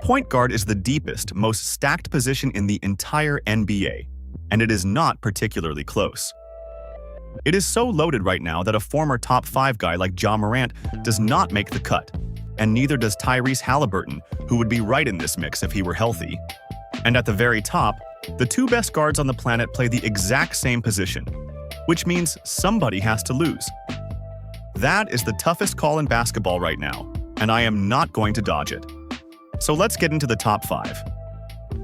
Point guard is the deepest, most stacked position in the entire NBA, and it is not particularly close. It is so loaded right now that a former top 5 guy like Ja Morant does not make the cut, and neither does Tyrese Halliburton, who would be right in this mix if he were healthy. And at the very top, the 2 best guards on the planet play the exact same position, which means somebody has to lose. That is the toughest call in basketball right now, and I am not going to dodge it. So let's get into the top 5.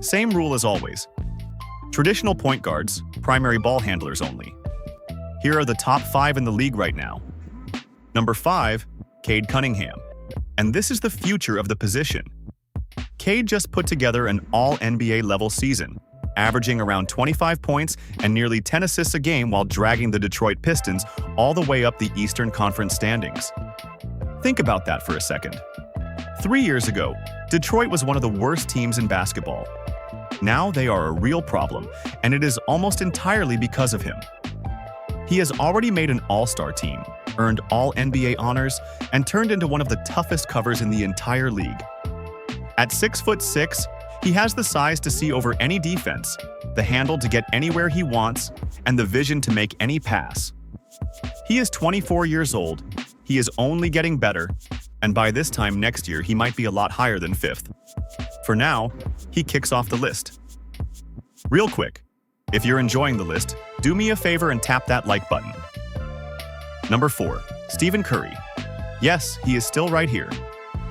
Same rule as always. Traditional point guards, primary ball handlers only. Here are the top 5 in the league right now. Number 5, Cade Cunningham. And this is the future of the position. Cade just put together an all-NBA level season, averaging around 25 points and nearly 10 assists a game while dragging the Detroit Pistons all the way up the Eastern Conference standings. Think about that for a second. 3 years ago, Detroit was one of the worst teams in basketball. Now they are a real problem, and it is almost entirely because of him. He has already made an all-star team, earned all NBA honors, and turned into one of the toughest covers in the entire league. At 6'6", he has the size to see over any defense, the handle to get anywhere he wants, and the vision to make any pass. He is 24 years old, he is only getting better, and by this time next year he might be a lot higher than 5th. For now, he kicks off the list. Real quick, if you're enjoying the list, do me a favor and tap that like button. Number 4, Stephen Curry. Yes, he is still right here.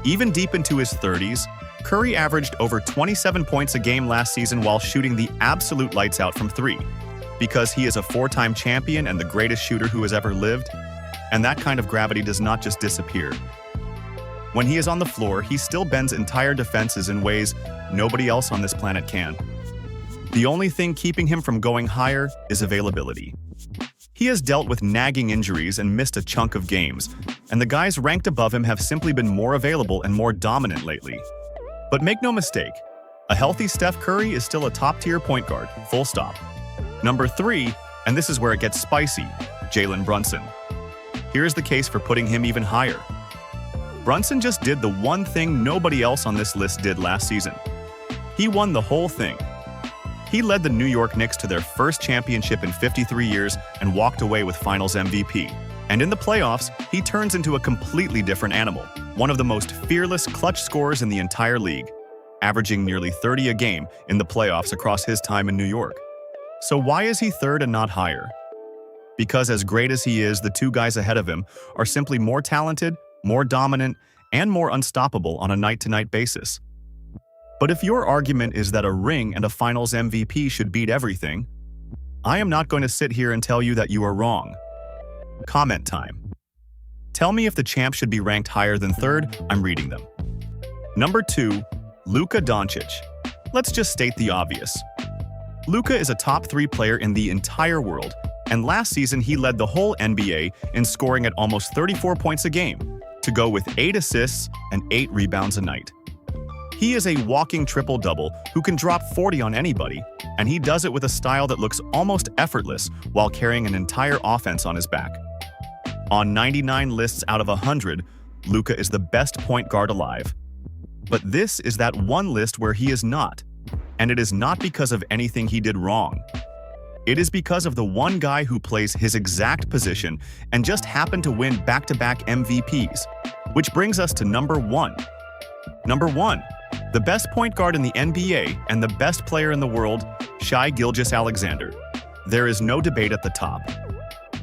Even deep into his 30s, Curry averaged over 27 points a game last season while shooting the absolute lights out from 3. Because he is a 4-time champion and the greatest shooter who has ever lived, and that kind of gravity does not just disappear. When he is on the floor, he still bends entire defenses in ways nobody else on this planet can. The only thing keeping him from going higher is availability. He has dealt with nagging injuries and missed a chunk of games, and the guys ranked above him have simply been more available and more dominant lately. But make no mistake, a healthy Steph Curry is still a top-tier point guard, full stop. Number 3, and this is where it gets spicy, Jalen Brunson. Here's the case for putting him even higher. Brunson just did the one thing nobody else on this list did last season. He won the whole thing. He led the New York Knicks to their first championship in 53 years and walked away with Finals MVP. And in the playoffs, he turns into a completely different animal, one of the most fearless clutch scorers in the entire league, averaging nearly 30 a game in the playoffs across his time in New York. So why is he 3rd and not higher? Because as great as he is, the 2 guys ahead of him are simply more talented, more dominant, and more unstoppable on a night-to-night basis. But if your argument is that a ring and a Finals MVP should beat everything, I am not going to sit here and tell you that you are wrong. Comment time. Tell me if the champ should be ranked higher than 3rd, I'm reading them. Number 2, Luka Dončić. Let's just state the obvious. Luka is a top 3 player in the entire world, and last season he led the whole NBA in scoring at almost 34 points a game, to go with 8 assists and 8 rebounds a night. He is a walking triple-double who can drop 40 on anybody, and he does it with a style that looks almost effortless while carrying an entire offense on his back. On 99 lists out of 100, Luka is the best point guard alive. But this is that one list where he is not, and it is not because of anything he did wrong. It is because of the one guy who plays his exact position and just happened to win back-to-back MVPs, which brings us to number 1. Number 1, the best point guard in the NBA and the best player in the world, Shai Gilgeous-Alexander. There is no debate at the top.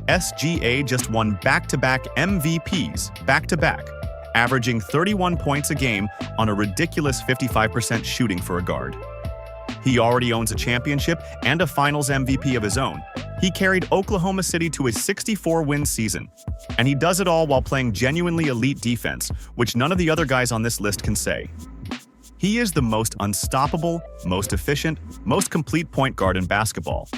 SGA just won back-to-back MVPs, back-to-back, averaging 31 points a game on a ridiculous 55% shooting for a guard. He already owns a championship and a Finals MVP of his own. He carried Oklahoma City to a 64-win season, and he does it all while playing genuinely elite defense, which none of the other guys on this list can say. He is the most unstoppable, most efficient, most complete point guard in basketball.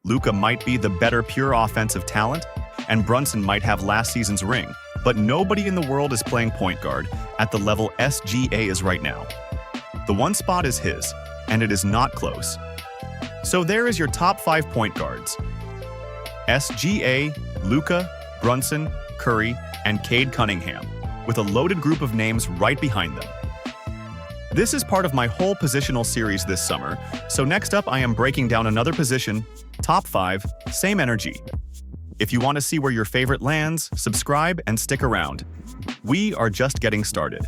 Luka might be the better pure offensive talent, and Brunson might have last season's ring, but nobody in the world is playing point guard at the level SGA is right now. The one spot is his, and it is not close. So there is your top 5 point guards. SGA, Luka, Brunson, Curry, and Cade Cunningham, with a loaded group of names right behind them. This is part of my whole positional series this summer, so next up I am breaking down another position, top 5, same energy. If you want to see where your favorite lands, subscribe and stick around. We are just getting started.